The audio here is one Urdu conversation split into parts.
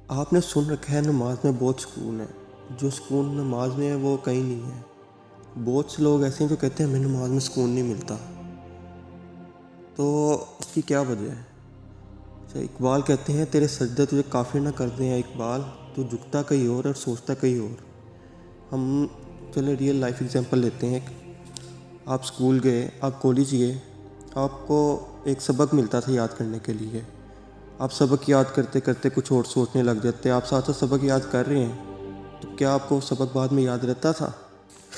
آپ نے سن رکھا ہے نماز میں بہت سکون ہے. جو سکون نماز میں ہے وہ کہیں نہیں ہے. بہت سے لوگ ایسے ہیں جو کہتے ہیں ہمیں نماز میں سکون نہیں ملتا. تو اس کی کیا وجہ ہے؟ اچھا، اقبال کہتے ہیں تیرے سجدے تجھے کافر نہ کر دیں اقبال، تو جھکتا کہیں اور سوچتا کہیں اور. ہم چلے ریئل لائف ایگزامپل لیتے ہیں. آپ اسکول گئے، آپ کالج گئے، آپ کو ایک سبق ملتا تھا یاد کرنے کے لیے. آپ سبق یاد کرتے کرتے کچھ اور سوچنے لگ جاتے. آپ ساتھ ساتھ سبق یاد کر رہے ہیں تو کیا آپ کو سبق بعد میں یاد رہتا تھا؟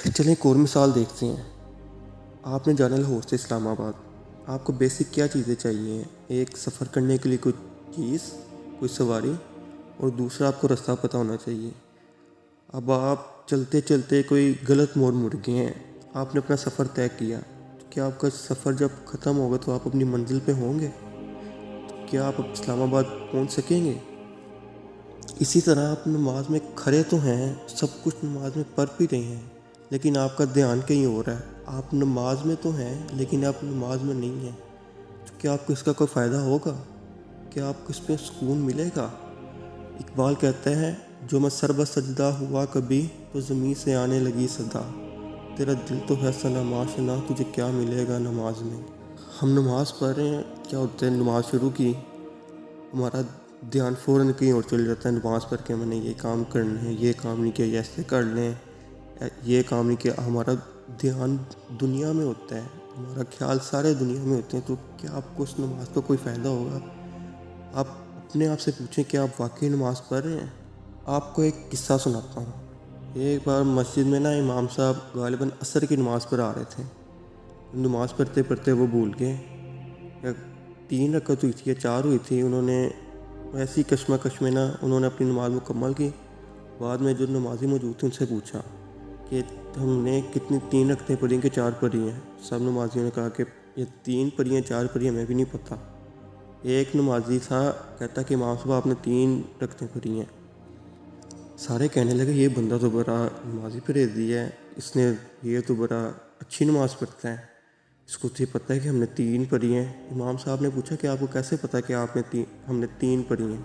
چلیں ایک اور مثال دیکھتے ہیں. آپ نے جانا لاہور سے اسلام آباد. آپ کو بیسک کیا چیزیں چاہیے؟ ایک سفر کرنے کے لیے کوئی چیز، کوئی سواری، اور دوسرا آپ کو راستہ پتہ ہونا چاہیے. اب آپ چلتے چلتے کوئی غلط موڑ مڑ گئے ہیں. آپ نے اپنا سفر طے کیا، تو کیا آپ کا سفر جب ختم ہوگا تو آپ اپنی منزل پہ ہوں گے؟ کیا آپ اسلام آباد پہنچ سکیں گے؟ اسی طرح آپ نماز میں کھڑے تو ہیں، سب کچھ نماز میں پڑھ بھی رہے ہیں، لیکن آپ کا دھیان کہیں اور ہے. آپ نماز میں تو ہیں لیکن آپ نماز میں نہیں ہیں. تو کیا آپ کو اس کا کوئی فائدہ ہوگا؟ کیا آپ کو اس پہ سکون ملے گا؟ اقبال کہتے ہیں جو میں سر بسجدہ ہوا کبھی تو زمین سے آنے لگی صدا، تیرا دل تو ہے صنم آشنا، تجھے کیا ملے گا نماز میں. ہم نماز پڑھ رہے ہیں، کیا ہوتا ہے نماز شروع کی ہمارا دھیان فوراً کہیں اور چل جاتا ہے. نماز پڑھ کے میں نے یہ کام کرنا ہے، یہ کام نہیں کیا ایسے کر لیں، یہ کام نہیں کیا. ہمارا دھیان دنیا میں ہوتا ہے، ہمارا خیال سارے دنیا میں ہوتے ہیں. تو کیا آپ کو اس نماز کا کوئی فائدہ ہوگا؟ آپ اپنے آپ سے پوچھیں کہ آپ واقعی نماز پڑھ رہے ہیں؟ آپ کو ایک قصہ سناتا ہوں. ایک بار مسجد میں نا امام صاحب غالباً عصر کی نماز پر آ رہے تھے. نماز پڑھتے پڑھتے وہ بھول گئے. 3 رکعت ہوئی تھی یا 4 ہوئی تھی. انہوں نے ایسی کشمکش میں انہوں نے اپنی نماز مکمل کی. بعد میں جو نمازی موجود تھے ان سے پوچھا کہ ہم نے کتنی 3 رکعتیں پڑھی ہیں کہ 4 پڑھی ہیں؟ سب نمازیوں نے کہا کہ یہ 3 پڑھی ہیں 4 پڑھی ہیں ہمیں بھی نہیں پتہ. ایک نمازی تھا، کہتا کہ امام صاحب آپ نے 3 رکعتیں پڑھی ہیں. سارے کہنے لگے یہ بندہ تو بڑا نمازی پرہیزی ہے، اس نے یہ تو بڑا اچھی نماز پڑھتا ہے، اس کو تو یہ پتہ ہے کہ ہم نے 3 پڑھی ہیں. امام صاحب نے پوچھا کہ آپ کو کیسے پتہ کہ ہم نے 3 پڑھی ہیں؟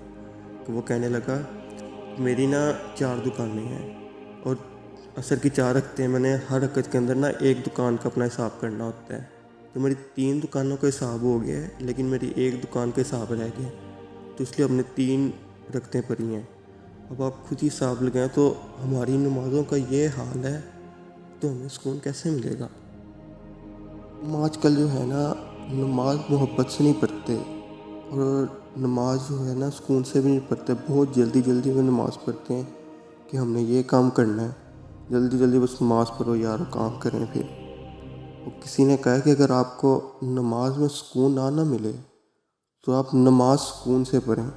تو وہ کہنے لگا میری 4 دکانیں ہیں اور عصر کی 4 رکعتیں، میں نے ہر رکعت کے اندر ایک دکان کا اپنا حساب کرنا ہوتا ہے. تو میری 3 دکانوں کا حساب ہو گیا ہے لیکن میری ایک دکان کا حساب رہ گیا، تو اس لیے ہم نے 3 رکعتیں پڑھی ہیں. اب آپ خود ہی حساب لگائیں تو ہماری نمازوں کا یہ حال ہے تو ہمیں سکون کیسے ملے گا؟ ہم آج کل جو ہے نماز محبت سے نہیں پڑھتے، اور نماز جو ہے سکون سے بھی نہیں پڑھتے. بہت جلدی جلدی میں نماز پڑھتے ہیں کہ ہم نے یہ کام کرنا ہے، جلدی جلدی بس نماز پڑھو یار کام کریں. پھر کسی نے کہا کہ اگر آپ کو نماز میں سکون نہ ملے تو آپ نماز سکون سے پڑھیں.